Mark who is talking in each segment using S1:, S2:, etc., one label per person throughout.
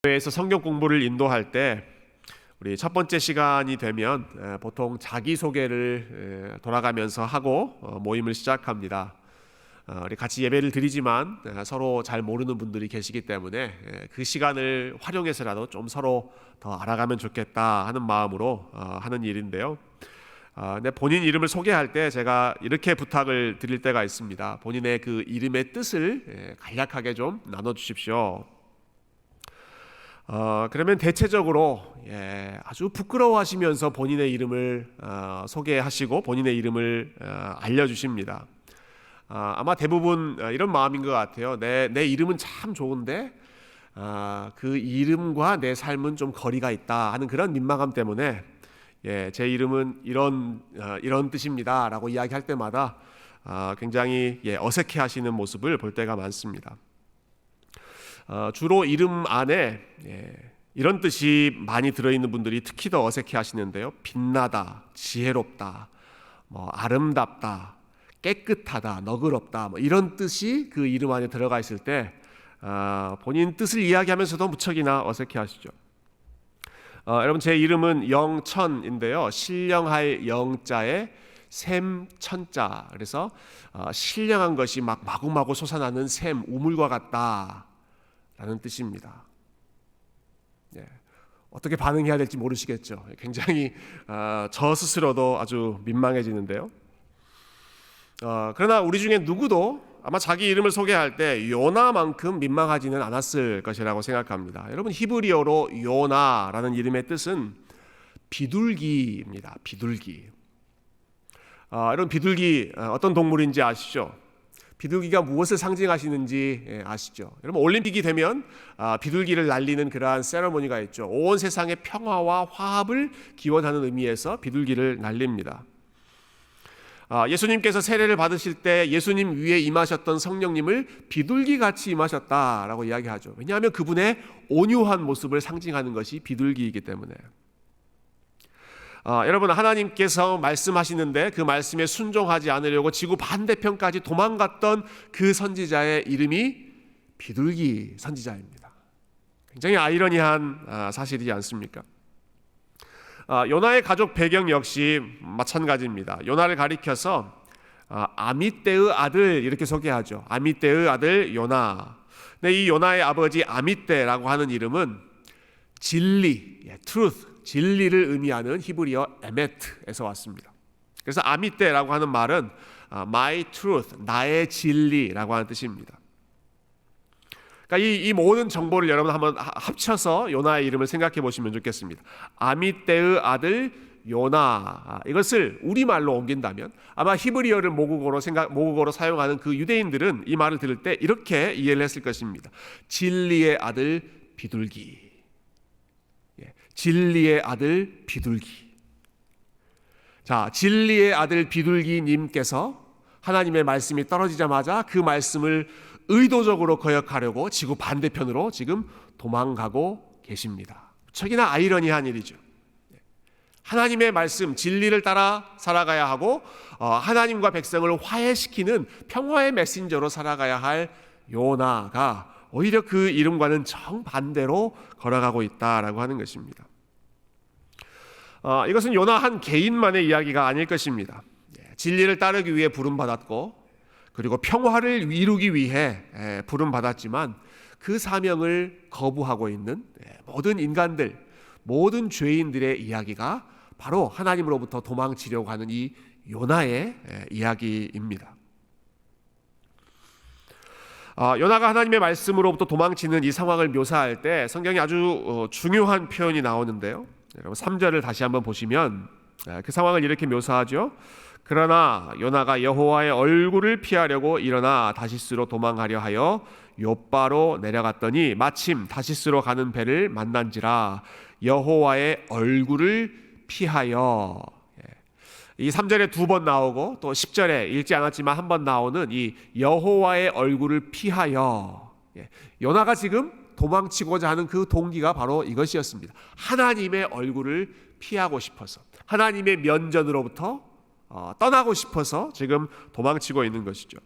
S1: 교회에서 성경 공부를 인도할 때 우리 첫 번째 시간이 되면 보통 자기소개를 돌아가면서 하고 모임을 시작합니다. 우리 같이 예배를 드리지만 서로 잘 모르는 분들이 계시기 때문에 그 시간을 활용해서라도 좀 서로 더 알아가면 좋겠다 하는 마음으로 하는 일인데요. 근데 본인 이름을 소개할 때 제가 이렇게 부탁을 드릴 때가 있습니다. 본인의 그 이름의 뜻을 간략하게 좀 나눠주십시오. 그러면 대체적으로 아주 부끄러워하시면서 본인의 이름을 소개하시고 본인의 이름을 알려주십니다. 아마 대부분 이런 마음인 것 같아요. 내 이름은 참 좋은데 그 이름과 내 삶은 좀 거리가 있다 하는 그런 민망함 때문에 제 이름은 이런 뜻입니다 라고 이야기할 때마다 굉장히 어색해하시는 모습을 볼 때가 많습니다. 주로 이름 안에 이런 뜻이 많이 들어있는 분들이 특히 더 어색해하시는데요. 빛나다, 지혜롭다, 아름답다, 깨끗하다, 너그럽다, 이런 뜻이 그 이름 안에 들어가 있을 때 본인 뜻을 이야기하면서도 무척이나 어색해하시죠. 여러분, 제 이름은 영천인데요. 신령할 영자에 샘천자, 그래서 신령한 것이 막 마구마구 솟아나는 샘, 우물과 같다 라는 뜻입니다. 어떻게 반응해야 될지 모르시겠죠. 굉장히 저 스스로도 아주 민망해지는데요. 그러나 우리 중에 누구도 아마 자기 이름을 소개할 때 요나만큼 민망하지는 않았을 것이라고 생각합니다. 여러분, 히브리어로 요나라는 이름의 뜻은 비둘기입니다. 비둘기. 여러분, 비둘기 어떤 동물인지 아시죠? 비둘기가 무엇을 상징하시는지 아시죠? 여러분, 올림픽이 되면 비둘기를 날리는 그러한 세레모니가 있죠. 온 세상의 평화와 화합을 기원하는 의미에서 비둘기를 날립니다. 예수님께서 세례를 받으실 때 예수님 위에 임하셨던 성령님을 비둘기같이 임하셨다라고 이야기하죠. 왜냐하면 그분의 온유한 모습을 상징하는 것이 비둘기이기 때문에. 여러분, 하나님께서 말씀하시는데 그 말씀에 순종하지 않으려고 지구 반대편까지 도망갔던 그 선지자의 이름이 비둘기 선지자입니다. 굉장히 아이러니한 사실이지 않습니까? 요나의 가족 배경 역시 마찬가지입니다. 요나를 가리켜서 아미떼의 아들 이렇게 소개하죠. 아미떼의 아들 요나. 근데 이 요나의 아버지 아미떼라고 하는 이름은 진리, truth, 진리를 의미하는 히브리어 에메트에서 왔습니다. 그래서 아미떼라고 하는 말은 my truth, 나의 진리라고 하는 뜻입니다. 그러니까 이 모든 정보를 여러분 한번 합쳐서 요나의 이름을 생각해 보시면 좋겠습니다. 아미떼의 아들 요나, 이것을 우리말로 옮긴다면 아마 히브리어를 모국어로 사용하는 그 유대인들은 이 말을 들을 때 이렇게 이해를 했을 것입니다. 진리의 아들 비둘기. 진리의 아들 비둘기. 자, 진리의 아들 비둘기님께서 하나님의 말씀이 떨어지자마자 그 말씀을 의도적으로 거역하려고 지구 반대편으로 지금 도망가고 계십니다. 무척이나 아이러니한 일이죠. 하나님의 말씀, 진리를 따라 살아가야 하고 하나님과 백성을 화해시키는 평화의 메신저로 살아가야 할 요나가 오히려 그 이름과는 정반대로 걸어가고 있다라고 하는 것입니다. 이것은 요나 한 개인만의 이야기가 아닐 것입니다. 진리를 따르기 위해 부름받았고 그리고 평화를 이루기 위해 부름받았지만 그 사명을 거부하고 있는 모든 인간들, 모든 죄인들의 이야기가 바로 하나님으로부터 도망치려고 하는 이 요나의 이야기입니다. 요나가 하나님의 말씀으로부터 도망치는 이 상황을 묘사할 때 성경에 아주 중요한 표현이 나오는데요. 여러분, 3절을 다시 한번 보시면 그 상황을 이렇게 묘사하죠. 그러나 요나가 여호와의 얼굴을 피하려고 일어나 다시스로 도망하려 하여 욥바로 내려갔더니 마침 다시스로 가는 배를 만난지라 여호와의 얼굴을 피하여. 이 3절에 2번 나오고 또 10절에 읽지 않았지만 한 번 나오는 이 여호와의 얼굴을 피하여. 요나가 지금 도망치고자 하는 그 동기가 바로 이것이었습니다. 하나님의 얼굴을 피하고 싶어서, 하나님의 면전으로부터 떠나고 싶어서 지금 도망치고 있는 것이죠.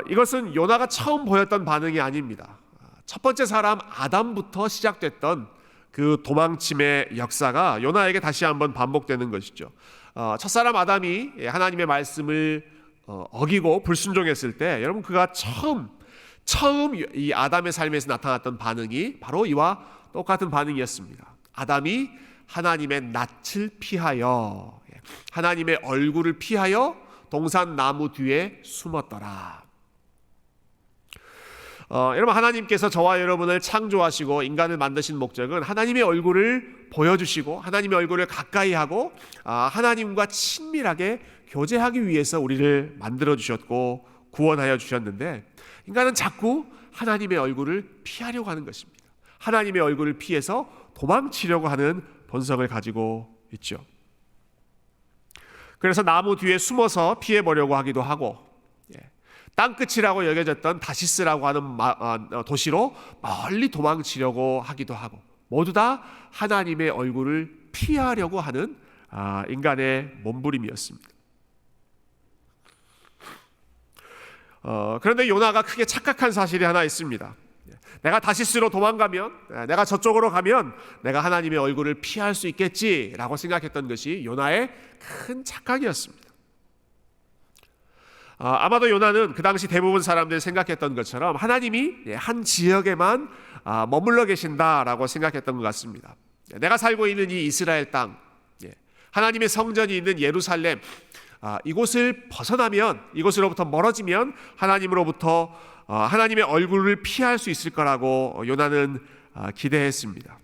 S1: 이것은 요나가 처음 보였던 반응이 아닙니다. 첫 번째 사람 아담부터 시작됐던 그 도망침의 역사가 요나에게 다시 한번 반복되는 것이죠. 첫사람 아담이 하나님의 말씀을 어기고 불순종했을 때 여러분 그가 처음 이 아담의 삶에서 나타났던 반응이 바로 이와 똑같은 반응이었습니다. 아담이 하나님의 낯을 피하여 하나님의 얼굴을 피하여 동산 나무 뒤에 숨었더라. 여러분 하나님께서 저와 여러분을 창조하시고 인간을 만드신 목적은 하나님의 얼굴을 보여주시고 하나님의 얼굴을 가까이 하고 하나님과 친밀하게 교제하기 위해서 우리를 만들어 주셨고 구원하여 주셨는데 인간은 자꾸 하나님의 얼굴을 피하려고 하는 것입니다. 하나님의 얼굴을 피해서 도망치려고 하는 본성을 가지고 있죠. 그래서 나무 뒤에 숨어서 피해보려고 하기도 하고 땅끝이라고 여겨졌던 다시스라고 하는 도시로 멀리 도망치려고 하기도 하고 모두 다 하나님의 얼굴을 피하려고 하는 인간의 몸부림이었습니다. 그런데 요나가 크게 착각한 사실이 하나 있습니다. 내가 다시스로 도망가면 내가 저쪽으로 가면 내가 하나님의 얼굴을 피할 수 있겠지라고 생각했던 것이 요나의 큰 착각이었습니다. 아마도 요나는 그 당시 대부분 사람들이 생각했던 것처럼 하나님이 한 지역에만 머물러 계신다라고 생각했던 것 같습니다. 내가 살고 있는 이 이스라엘 땅, 하나님의 성전이 있는 예루살렘, 이곳을 벗어나면 이곳으로부터 멀어지면 하나님으로부터 하나님의 얼굴을 피할 수 있을 거라고 요나는 기대했습니다.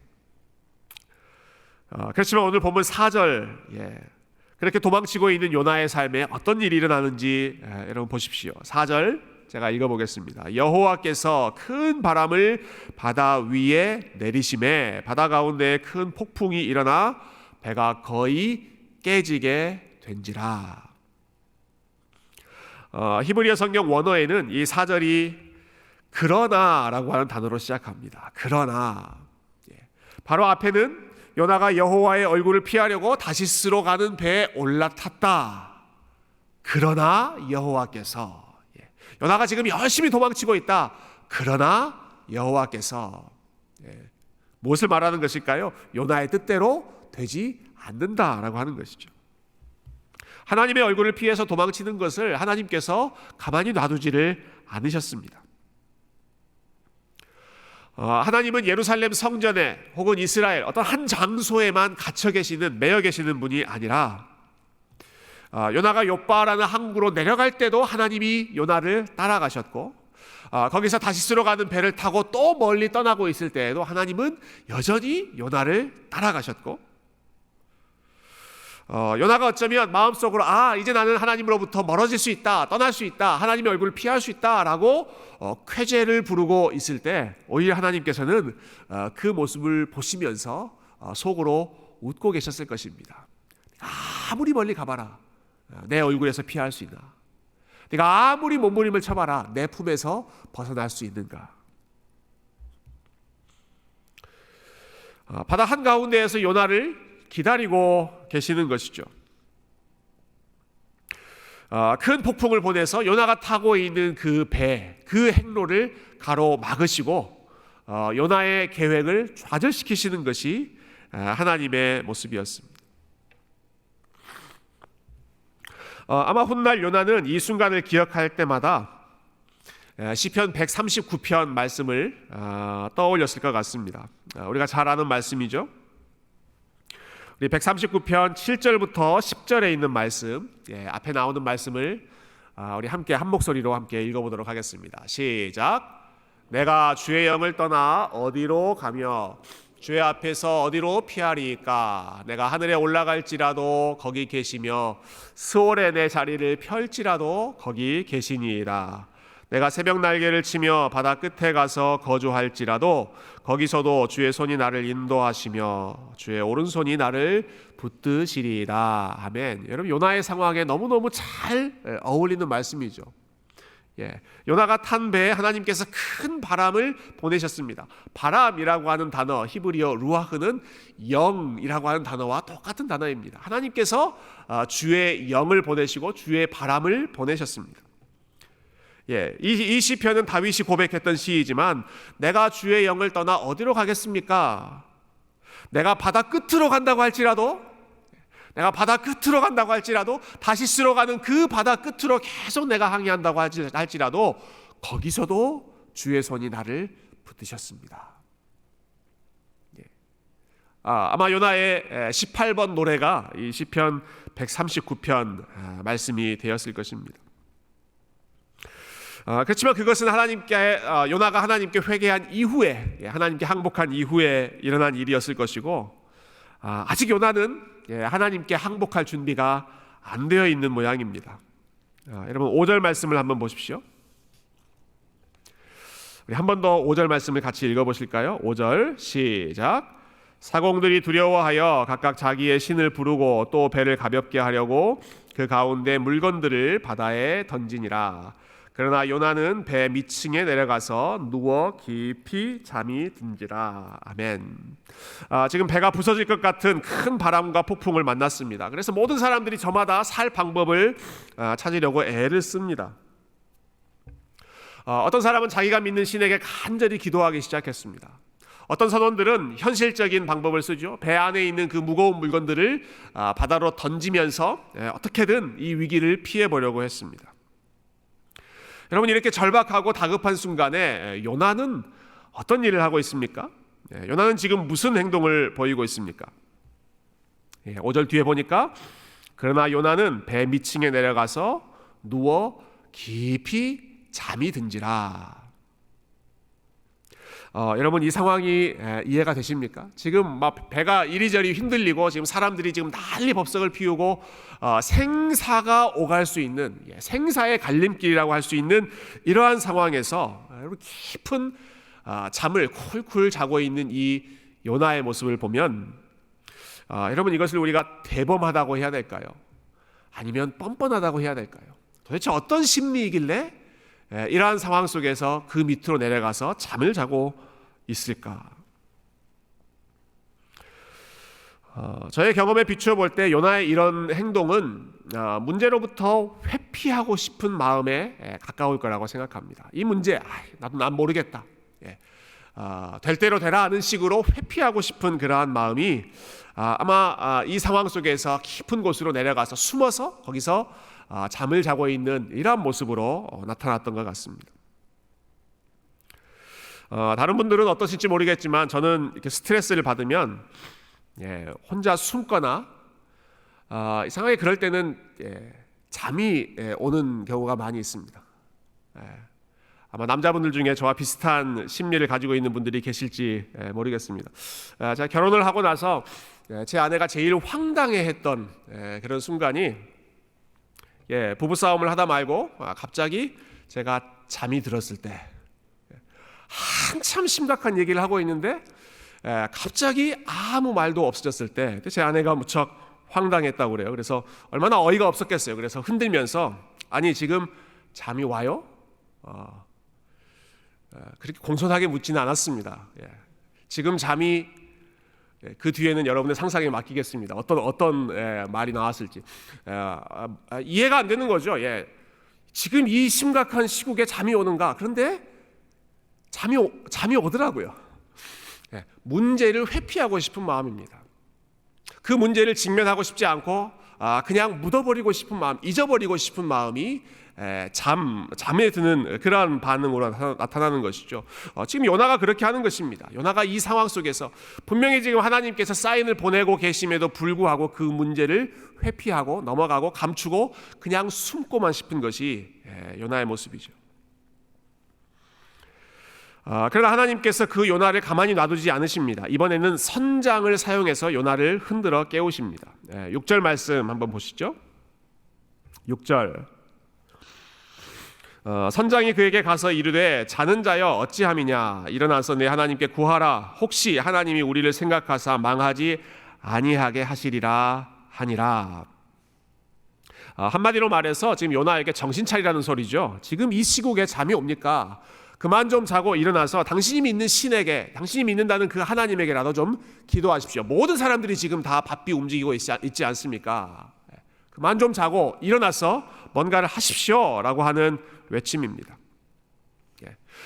S1: 그렇지만 오늘 본문 4절 그렇게 도망치고 있는 요나의 삶에 어떤 일이 일어나는지 여러분 보십시오. 4절 제가 읽어보겠습니다. 여호와께서 큰 바람을 바다 위에 내리심에 바다 가운데 큰 폭풍이 일어나 배가 거의 깨지게 된지라. 히브리어 성경 원어에는 이 4절이 그러나라고 하는 단어로 시작합니다. 그러나 바로 앞에는 요나가 여호와의 얼굴을 피하려고 다시스로 가는 배에 올라탔다. 그러나 여호와께서 요나가 지금 열심히 도망치고 있다. 그러나 여호와께서 무엇을 말하는 것일까요? 요나의 뜻대로 되지 않는다라고 하는 것이죠. 하나님의 얼굴을 피해서 도망치는 것을 하나님께서 가만히 놔두지를 않으셨습니다. 하나님은 예루살렘 성전에 혹은 이스라엘 어떤 한 장소에만 매여 계시는 분이 아니라 요나가 욥바라는 항구로 내려갈 때도 하나님이 요나를 따라가셨고 거기서 다시스로 가는 배를 타고 또 멀리 떠나고 있을 때에도 하나님은 여전히 요나를 따라가셨고 요나가 어쩌면 마음속으로 이제 나는 하나님으로부터 멀어질 수 있다, 떠날 수 있다, 하나님의 얼굴을 피할 수 있다라고 쾌재를 부르고 있을 때 오히려 하나님께서는 그 모습을 보시면서 속으로 웃고 계셨을 것입니다. 아무리 멀리 가봐라, 내 얼굴에서 피할 수 있나? 네가 아무리 몸부림을 쳐봐라, 내 품에서 벗어날 수 있는가? 바다 한가운데에서 요나를 기다리고 계시는 것이죠. 큰 폭풍을 보내서 요나가 타고 있는 그 배, 그 행로를 가로막으시고 요나의 계획을 좌절시키시는 것이 하나님의 모습이었습니다. 아마 훗날 요나는 이 순간을 기억할 때마다 시편 139편 말씀을 떠올렸을 것 같습니다. 우리가 잘 아는 말씀이죠. 우리 139편 7절부터 10절에 있는 말씀, 앞에 나오는 말씀을 우리 함께 한 목소리로 함께 읽어보도록 하겠습니다. 시작. 내가 주의 영을 떠나 어디로 가며 주의 앞에서 어디로 피하리까? 내가 하늘에 올라갈지라도 거기 계시며 스올에 내 자리를 펼지라도 거기 계시니이다. 내가 새벽 날개를 치며 바다 끝에 가서 거주할지라도 거기서도 주의 손이 나를 인도하시며 주의 오른손이 나를 붙드시리이다. 아멘. 여러분 요나의 상황에 너무너무 잘 어울리는 말씀이죠. 요나가 탄 배에 하나님께서 큰 바람을 보내셨습니다. 바람이라고 하는 단어 히브리어 루아흐는 영이라고 하는 단어와 똑같은 단어입니다. 하나님께서 주의 영을 보내시고 주의 바람을 보내셨습니다. 이 시편은 다윗이 고백했던 시이지만 내가 주의 영을 떠나 어디로 가겠습니까? 내가 바다 끝으로 간다고 할지라도 다시스로 가는 그 바다 끝으로 계속 내가 항해한다고 할지라도 거기서도 주의 손이 나를 붙드셨습니다. 아마 요나의 18번 노래가 이 시편 139편 말씀이 되었을 것입니다. 그렇지만 그것은 요나가 하나님께 회개한 이후에, 하나님께 항복한 이후에 일어난 일이었을 것이고, 아직 요나는 하나님께 항복할 준비가 안 되어 있는 모양입니다. 여러분 5절 말씀을 한번 보십시오. 우리 한 번 더 5절 말씀을 같이 읽어보실까요? 5절 시작. 사공들이 두려워하여 각각 자기의 신을 부르고 또 배를 가볍게 하려고 그 가운데 물건들을 바다에 던지니라. 그러나 요나는 배 밑층에 내려가서 누워 깊이 잠이 든지라. 아멘. 지금 배가 부서질 것 같은 큰 바람과 폭풍을 만났습니다. 그래서 모든 사람들이 저마다 살 방법을 찾으려고 애를 씁니다. 어떤 사람은 자기가 믿는 신에게 간절히 기도하기 시작했습니다. 어떤 선원들은 현실적인 방법을 쓰죠. 배 안에 있는 그 무거운 물건들을 바다로 던지면서 어떻게든 이 위기를 피해보려고 했습니다. 여러분, 이렇게 절박하고 다급한 순간에 요나는 어떤 일을 하고 있습니까? 요나는 지금 무슨 행동을 보이고 있습니까? 5절 뒤에 보니까 그러나 요나는 배 밑층에 내려가서 누워 깊이 잠이 든지라. 여러분, 이 상황이 이해가 되십니까? 지금 막 배가 이리저리 흔들리고 지금 사람들이 지금 난리 법석을 피우고 생사가 오갈 수 있는, 생사의 갈림길이라고 할 수 있는 이러한 상황에서 여러분 깊은 잠을 쿨쿨 자고 있는 이 요나의 모습을 보면 여러분, 이것을 우리가 대범하다고 해야 될까요? 아니면 뻔뻔하다고 해야 될까요? 도대체 어떤 심리이길래 이러한 상황 속에서 그 밑으로 내려가서 잠을 자고 있을까? 저의 경험에 비추어 볼 때 요나의 이런 행동은 문제로부터 회피하고 싶은 마음에 가까울 거라고 생각합니다. 이 문제, 난 모르겠다. 될 대로 되라 하는 식으로 회피하고 싶은 그러한 마음이 아마 이 상황 속에서 깊은 곳으로 내려가서 숨어서 거기서 잠을 자고 있는 이러한 모습으로 나타났던 것 같습니다. 다른 분들은 어떠실지 모르겠지만 저는 이렇게 스트레스를 받으면 혼자 숨거나 이상하게 그럴 때는 잠이 오는 경우가 많이 있습니다. 아마 남자분들 중에 저와 비슷한 심리를 가지고 있는 분들이 계실지 모르겠습니다. 제가 결혼을 하고 나서 제 아내가 제일 황당해했던 그런 순간이 부부싸움을 하다 말고 갑자기 제가 잠이 들었을 때, 한참 심각한 얘기를 하고 있는데 갑자기 아무 말도 없어졌을 때 제 아내가 무척 황당했다고 그래요. 그래서 얼마나 어이가 없었겠어요. 그래서 흔들면서 아니 지금 잠이 와요? 그렇게 공손하게 묻지는 않았습니다. 지금 잠이, 그 뒤에는 여러분의 상상에 맡기겠습니다. 어떤 말이 나왔을지 이해가 안 되는 거죠. 지금 이 심각한 시국에 잠이 오는가? 그런데 잠이 오더라고요. 문제를 회피하고 싶은 마음입니다. 그 문제를 직면하고 싶지 않고 그냥 묻어버리고 싶은 마음, 잊어버리고 싶은 마음이 잠에 드는 그러한 반응으로 나타나는 것이죠. 지금 요나가 그렇게 하는 것입니다. 요나가 이 상황 속에서 분명히 지금 하나님께서 사인을 보내고 계심에도 불구하고 그 문제를 회피하고 넘어가고 감추고 그냥 숨고만 싶은 것이 요나의 모습이죠. 그러나 하나님께서 그 요나를 가만히 놔두지 않으십니다. 이번에는 선장을 사용해서 요나를 흔들어 깨우십니다. 6절 말씀 한번 보시죠. 6절. 선장이 그에게 가서 이르되 자는 자여 어찌함이냐, 일어나서 내 하나님께 구하라. 혹시 하나님이 우리를 생각하사 망하지 아니하게 하시리라 하니라. 한마디로 말해서 지금 요나에게 정신 차리라는 소리죠. 지금 이 시국에 잠이 옵니까? 그만 좀 자고 일어나서 당신이 믿는 신에게, 당신이 믿는다는 그 하나님에게라도 좀 기도하십시오. 모든 사람들이 지금 다 바삐 움직이고 있지 않습니까? 그만 좀 자고 일어나서 뭔가를 하십시오라고 하는 외침입니다.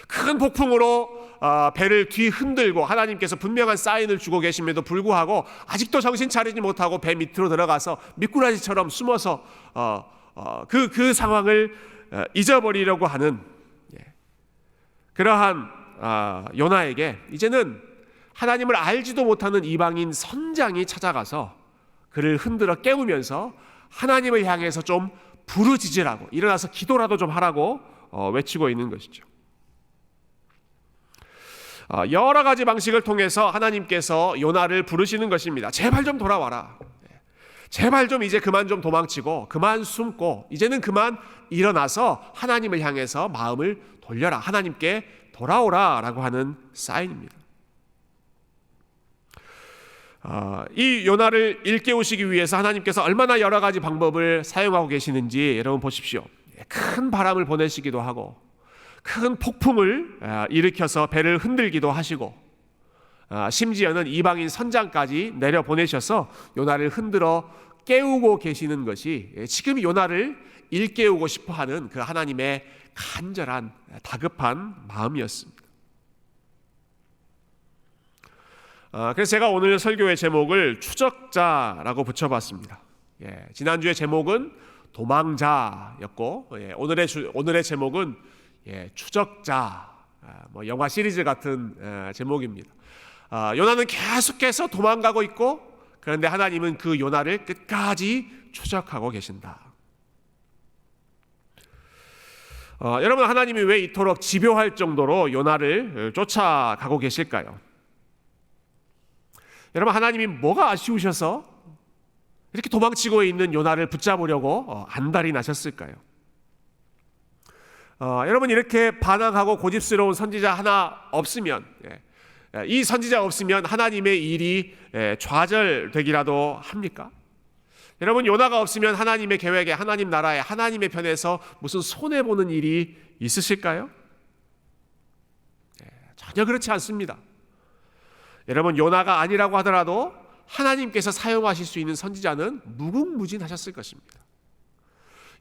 S1: 큰 폭풍으로 배를 뒤흔들고 하나님께서 분명한 사인을 주고 계심에도 불구하고 아직도 정신 차리지 못하고 배 밑으로 들어가서 미꾸라지처럼 숨어서 그 상황을 잊어버리려고 하는 그러한 요나에게 이제는 하나님을 알지도 못하는 이방인 선장이 찾아가서 그를 흔들어 깨우면서 하나님을 향해서 좀 부르짖으라고, 일어나서 기도라도 좀 하라고 외치고 있는 것이죠. 여러 가지 방식을 통해서 하나님께서 요나를 부르시는 것입니다. 제발 좀 돌아와라. 제발 좀 이제 그만 좀 도망치고 그만 숨고 이제는 그만 일어나서 하나님을 향해서 마음을 돌려라. 하나님께 돌아오라 라고 하는 사인입니다. 이 요나를 일깨우시기 위해서 하나님께서 얼마나 여러 가지 방법을 사용하고 계시는지 여러분 보십시오. 큰 바람을 보내시기도 하고 큰 폭풍을 일으켜서 배를 흔들기도 하시고 심지어는 이방인 선장까지 내려보내셔서 요나를 흔들어 깨우고 계시는 것이 지금 요나를 일깨우고 싶어하는 그 하나님의 간절한 다급한 마음이었습니다. 그래서 제가 오늘 설교의 제목을 추적자라고 붙여봤습니다. 지난주의 제목은 도망자였고 오늘의 제목은 추적자, 영화 시리즈 같은 제목입니다. 요나는 계속해서 도망가고 있고 그런데 하나님은 그 요나를 끝까지 추적하고 계신다. 여러분, 하나님이 왜 이토록 집요할 정도로 요나를 쫓아가고 계실까요? 여러분, 하나님이 뭐가 아쉬우셔서 이렇게 도망치고 있는 요나를 붙잡으려고 안달이 나셨을까요? 여러분, 이렇게 반항하고 고집스러운 선지자 하나 없으면, 이 선지자 없으면 하나님의 일이 좌절되기라도 합니까? 여러분, 요나가 없으면 하나님의 계획에, 하나님 나라에, 하나님의 편에서 무슨 손해보는 일이 있으실까요? 전혀 그렇지 않습니다. 여러분, 요나가 아니라고 하더라도 하나님께서 사용하실 수 있는 선지자는 무궁무진하셨을 것입니다.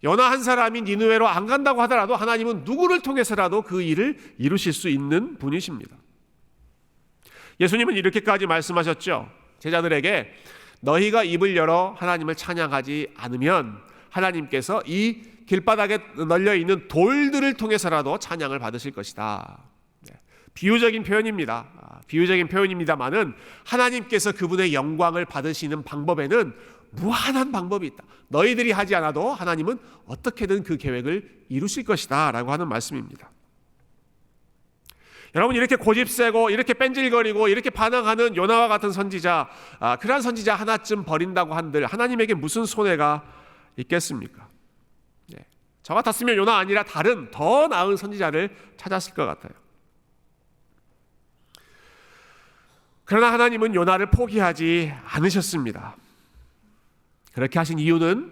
S1: 요나 한 사람이 니느웨로 안 간다고 하더라도 하나님은 누구를 통해서라도 그 일을 이루실 수 있는 분이십니다. 예수님은 이렇게까지 말씀하셨죠. 제자들에게 너희가 입을 열어 하나님을 찬양하지 않으면 하나님께서 이 길바닥에 널려있는 돌들을 통해서라도 찬양을 받으실 것이다. 비유적인 표현입니다. 비유적인 표현입니다만은 하나님께서 그분의 영광을 받으시는 방법에는 무한한 방법이 있다. 너희들이 하지 않아도 하나님은 어떻게든 그 계획을 이루실 것이다 라고 하는 말씀입니다. 여러분, 이렇게 고집세고 이렇게 뺀질거리고 이렇게 반항하는 요나와 같은 선지자, 그러한 선지자 하나쯤 버린다고 한들 하나님에게 무슨 손해가 있겠습니까? 저 같았으면 요나 아니라 다른 더 나은 선지자를 찾았을 것 같아요. 그러나 하나님은 요나를 포기하지 않으셨습니다. 그렇게 하신 이유는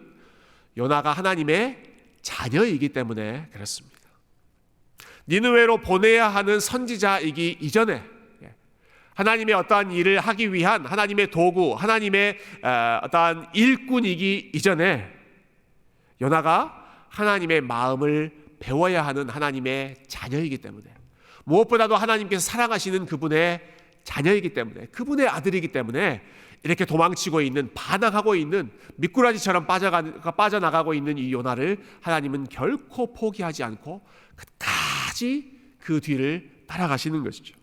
S1: 요나가 하나님의 자녀이기 때문에 그렇습니다. 니느웨로 보내야 하는 선지자이기 이전에 하나님의 어떠한 일을 하기 위한 하나님의 도구, 하나님의 어떠한 일꾼이기 이전에 요나가 하나님의 마음을 배워야 하는 하나님의 자녀이기 때문에, 무엇보다도 하나님께서 사랑하시는 그분의 자녀이기 때문에, 그분의 아들이기 때문에 이렇게 도망치고 있는, 반항하고 있는, 미꾸라지처럼 빠져나가고 있는 이 요나를 하나님은 결코 포기하지 않고 끝까지 그 뒤를 따라가시는 것이죠.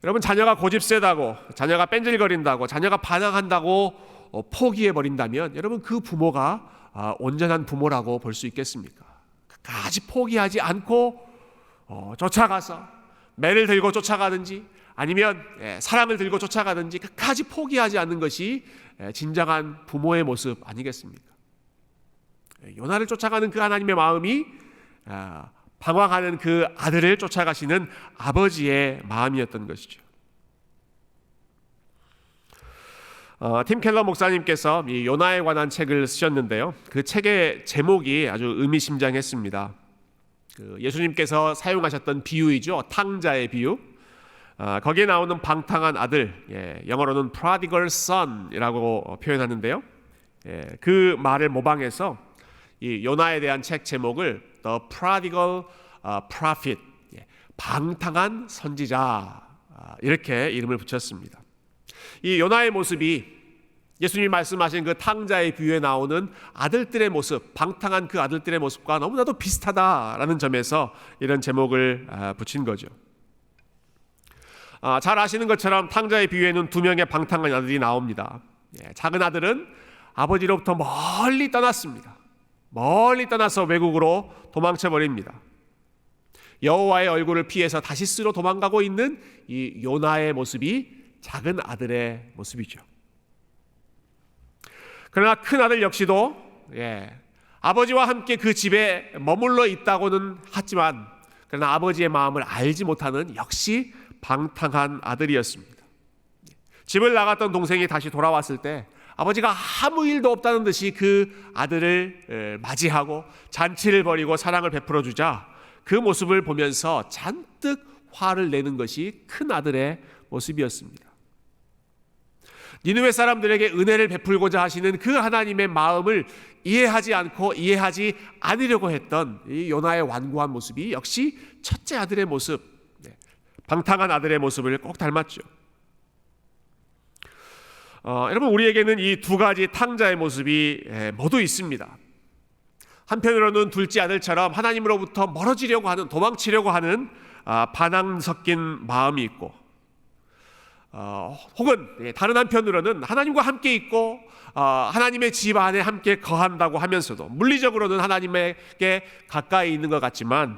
S1: 여러분, 자녀가 고집세다고, 자녀가 뺀질거린다고, 자녀가 반항한다고 포기해버린다면 여러분, 그 부모가 온전한 부모라고 볼 수 있겠습니까? 끝까지 포기하지 않고 쫓아가서 매를 들고 쫓아가든지 아니면 사랑을 들고 쫓아가든지 끝까지 포기하지 않는 것이 진정한 부모의 모습 아니겠습니까? 요나를 쫓아가는 그 하나님의 마음이 방황하는 그 아들을 쫓아가시는 아버지의 마음이었던 것이죠. 팀 켈러 목사님께서 이 요나에 관한 책을 쓰셨는데요, 그 책의 제목이 아주 의미심장했습니다. 예수님께서 사용하셨던 비유이죠. 탕자의 비유. 거기에 나오는 방탕한 아들, 영어로는 prodigal son이라고 표현하는데요, 그 말을 모방해서 이 요나에 대한 책 제목을 The Prodigal Prophet, 방탕한 선지자, 이렇게 이름을 붙였습니다. 이 요나의 모습이 예수님이 말씀하신 그 탕자의 비유에 나오는 아들들의 모습, 방탕한 그 아들들의 모습과 너무나도 비슷하다라는 점에서 이런 제목을 붙인 거죠. 잘 아시는 것처럼 탕자의 비유에는 두 명의 방탕한 아들이 나옵니다. 작은 아들은 아버지로부터 멀리 떠났습니다. 멀리 떠나서 외국으로 도망쳐 버립니다. 여호와의 얼굴을 피해서 다시스로 도망가고 있는 이 요나의 모습이 작은 아들의 모습이죠. 그러나 큰 아들 역시도 아버지와 함께 그 집에 머물러 있다고는 하지만 그러나 아버지의 마음을 알지 못하는 역시 방탕한 아들이었습니다. 집을 나갔던 동생이 다시 돌아왔을 때 아버지가 아무 일도 없다는 듯이 그 아들을 맞이하고 잔치를 벌이고 사랑을 베풀어 주자 그 모습을 보면서 잔뜩 화를 내는 것이 큰 아들의 모습이었습니다. 니느웨 사람들에게 은혜를 베풀고자 하시는 그 하나님의 마음을 이해하지 않고 이해하지 않으려고 했던 이 요나의 완고한 모습이 역시 첫째 아들의 모습, 방탕한 아들의 모습을 꼭 닮았죠. 여러분, 우리에게는 이 두 가지 탕자의 모습이 모두 있습니다. 한편으로는 둘째 아들처럼 하나님으로부터 멀어지려고 하는, 도망치려고 하는 반항 섞인 마음이 있고, 혹은 다른 한편으로는 하나님과 함께 있고 하나님의 집 안에 함께 거한다고 하면서도 물리적으로는 하나님에게 가까이 있는 것 같지만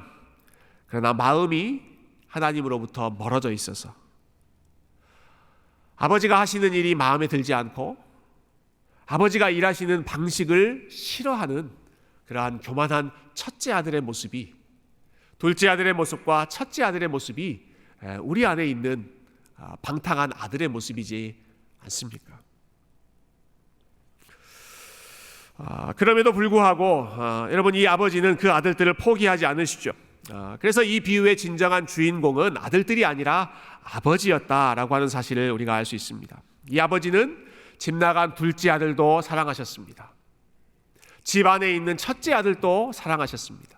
S1: 그러나 마음이 하나님으로부터 멀어져 있어서 아버지가 하시는 일이 마음에 들지 않고 아버지가 일하시는 방식을 싫어하는 그러한 교만한 첫째 아들의 모습이, 둘째 아들의 모습과 첫째 아들의 모습이 우리 안에 있는 방탕한 아들의 모습이지 않습니까? 그럼에도 불구하고 여러분, 이 아버지는 그 아들들을 포기하지 않으시죠. 그래서 이 비유의 진정한 주인공은 아들들이 아니라 아버지였다라고 하는 사실을 우리가 알 수 있습니다. 이 아버지는 집 나간 둘째 아들도 사랑하셨습니다. 집 안에 있는 첫째 아들도 사랑하셨습니다.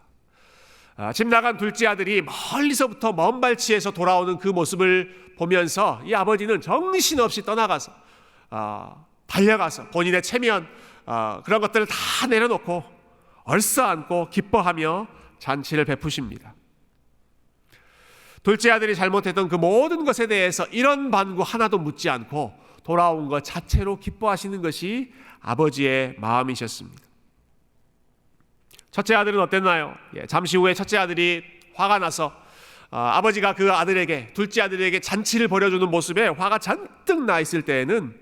S1: 집 나간 둘째 아들이 멀리서부터 먼 발치에서 돌아오는 그 모습을 보면서 이 아버지는 정신없이 떠나가서 달려가서 본인의 체면 그런 것들을 다 내려놓고 얼싸안고 기뻐하며 잔치를 베푸십니다. 둘째 아들이 잘못했던 그 모든 것에 대해서 이런 반구 하나도 묻지 않고 돌아온 것 자체로 기뻐하시는 것이 아버지의 마음이셨습니다. 첫째 아들은 어땠나요? 잠시 후에 첫째 아들이 화가 나서 아버지가 그 아들에게, 둘째 아들에게 잔치를 벌여주는 모습에 화가 잔뜩 나 있을 때에는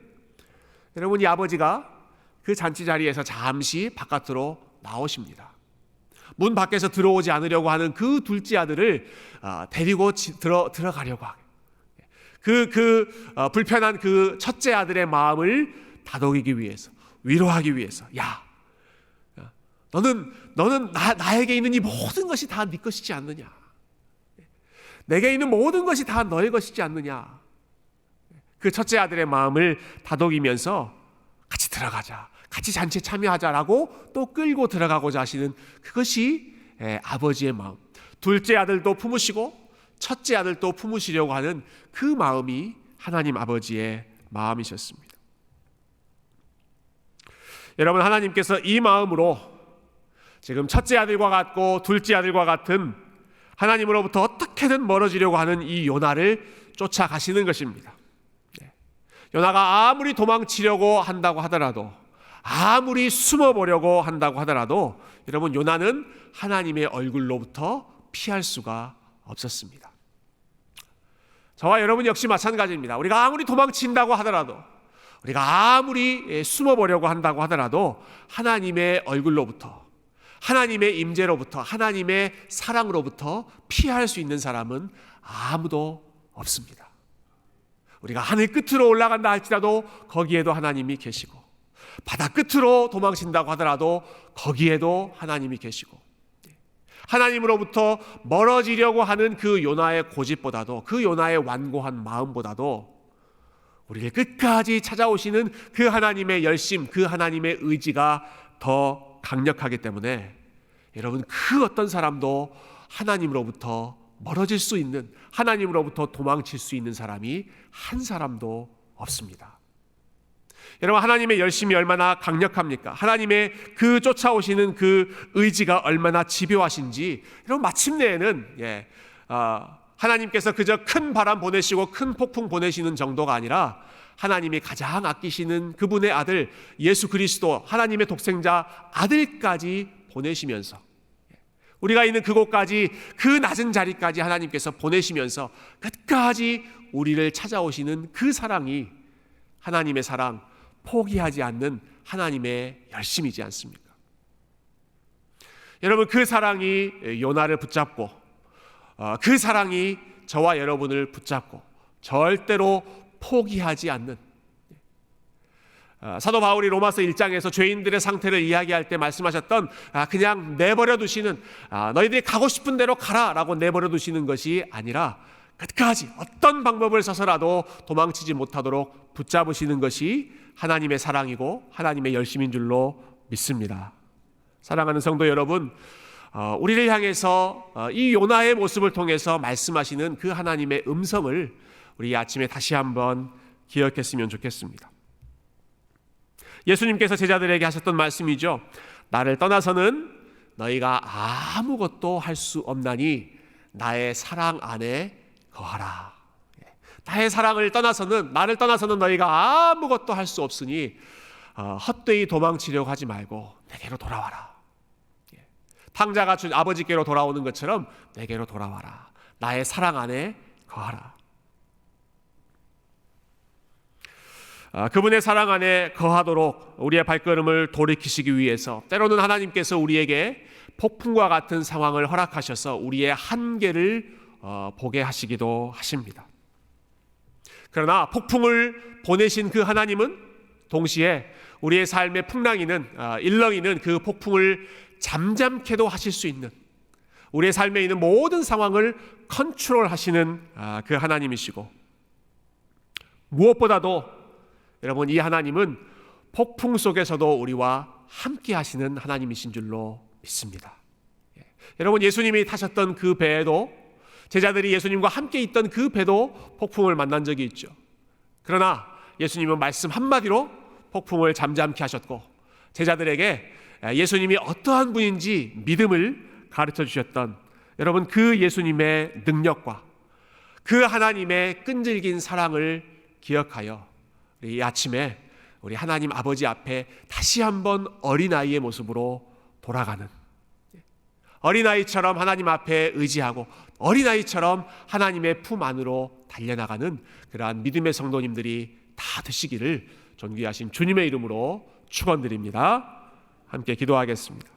S1: 여러분, 이 아버지가 그 잔치 자리에서 잠시 바깥으로 나오십니다. 문 밖에서 들어오지 않으려고 하는 그 둘째 아들을 데리고 들어가려고 하고 불편한 그 첫째 아들의 마음을 다독이기 위해서, 위로하기 위해서, 야, 너는 나에게 있는 이 모든 것이 다 네 것이지 않느냐? 내게 있는 모든 것이 다 너의 것이지 않느냐? 그 첫째 아들의 마음을 다독이면서 같이 들어가자, 같이 잔치에 참여하자라고 또 끌고 들어가고자 하시는 그것이 아버지의 마음. 둘째 아들도 품으시고 첫째 아들도 품으시려고 하는 그 마음이 하나님 아버지의 마음이셨습니다. 여러분, 하나님께서 이 마음으로 지금 첫째 아들과 같고 둘째 아들과 같은 하나님으로부터 어떻게든 멀어지려고 하는 이 요나를 쫓아가시는 것입니다. 요나가 아무리 도망치려고 한다고 하더라도, 아무리 숨어보려고 한다고 하더라도 여러분, 요나는 하나님의 얼굴로부터 피할 수가 없었습니다. 저와 여러분 역시 마찬가지입니다. 우리가 아무리 도망친다고 하더라도, 우리가 아무리 숨어보려고 한다고 하더라도 하나님의 얼굴로부터, 하나님의 임재로부터, 하나님의 사랑으로부터 피할 수 있는 사람은 아무도 없습니다. 우리가 하늘 끝으로 올라간다 할지라도 거기에도 하나님이 계시고, 바다 끝으로 도망친다고 하더라도 거기에도 하나님이 계시고, 하나님으로부터 멀어지려고 하는 그 요나의 고집보다도, 그 요나의 완고한 마음보다도 우리를 끝까지 찾아오시는 그 하나님의 열심, 그 하나님의 의지가 더 강력하기 때문에 여러분, 그 어떤 사람도 하나님으로부터 멀어질 수 있는, 하나님으로부터 도망칠 수 있는 사람이 한 사람도 없습니다. 여러분, 하나님의 열심이 얼마나 강력합니까? 하나님의 그 쫓아오시는 그 의지가 얼마나 집요하신지, 여러분, 마침내에는 하나님께서 그저 큰 바람 보내시고 큰 폭풍 보내시는 정도가 아니라 하나님이 가장 아끼시는 그분의 아들 예수 그리스도, 하나님의 독생자 아들까지 보내시면서, 우리가 있는 그곳까지, 그 낮은 자리까지 하나님께서 보내시면서 끝까지 우리를 찾아오시는 그 사랑이 하나님의 사랑, 포기하지 않는 하나님의 열심이지 않습니까? 여러분, 그 사랑이 요나를 붙잡고, 그 사랑이 저와 여러분을 붙잡고 절대로 포기하지 않는, 사도 바울이 로마서 1장에서 죄인들의 상태를 이야기할 때 말씀하셨던 그냥 내버려 두시는, 너희들이 가고 싶은 대로 가라 라고 내버려 두시는 것이 아니라 끝까지 어떤 방법을 써서라도 도망치지 못하도록 붙잡으시는 것이 하나님의 사랑이고 하나님의 열심인 줄로 믿습니다. 사랑하는 성도 여러분, 우리를 향해서 이 요나의 모습을 통해서 말씀하시는 그 하나님의 음성을 우리 아침에 다시 한번 기억했으면 좋겠습니다. 예수님께서 제자들에게 하셨던 말씀이죠. 나를 떠나서는 너희가 아무것도 할 수 없나니 나의 사랑 안에 거하라. 나의 사랑을 떠나서는, 나를 떠나서는 너희가 아무것도 할 수 없으니 헛되이 도망치려고 하지 말고 내게로 돌아와라. 탕자가 아버지께로 돌아오는 것처럼 내게로 돌아와라. 나의 사랑 안에 거하라. 그분의 사랑 안에 거하도록 우리의 발걸음을 돌이키시기 위해서 때로는 하나님께서 우리에게 폭풍과 같은 상황을 허락하셔서 우리의 한계를 보게 하시기도 하십니다. 그러나 폭풍을 보내신 그 하나님은 동시에 우리의 삶의 풍랑이는, 일렁이는 그 폭풍을 잠잠케도 하실 수 있는, 우리의 삶에 있는 모든 상황을 컨트롤하시는 그 하나님이시고, 무엇보다도 여러분, 이 하나님은 폭풍 속에서도 우리와 함께 하시는 하나님이신 줄로 믿습니다. 여러분, 예수님이 타셨던 그 배에도, 제자들이 예수님과 함께 있던 그 배도 폭풍을 만난 적이 있죠. 그러나 예수님은 말씀 한마디로 폭풍을 잠잠케 하셨고, 제자들에게 예수님이 어떠한 분인지 믿음을 가르쳐 주셨던, 여러분, 그 예수님의 능력과 그 하나님의 끈질긴 사랑을 기억하여 이 아침에 우리 하나님 아버지 앞에 다시 한번 어린아이의 모습으로 돌아가는, 어린아이처럼 하나님 앞에 의지하고 어린아이처럼 하나님의 품 안으로 달려나가는 그러한 믿음의 성도님들이 다 되시기를 존귀하신 주님의 이름으로 축원드립니다. 함께 기도하겠습니다.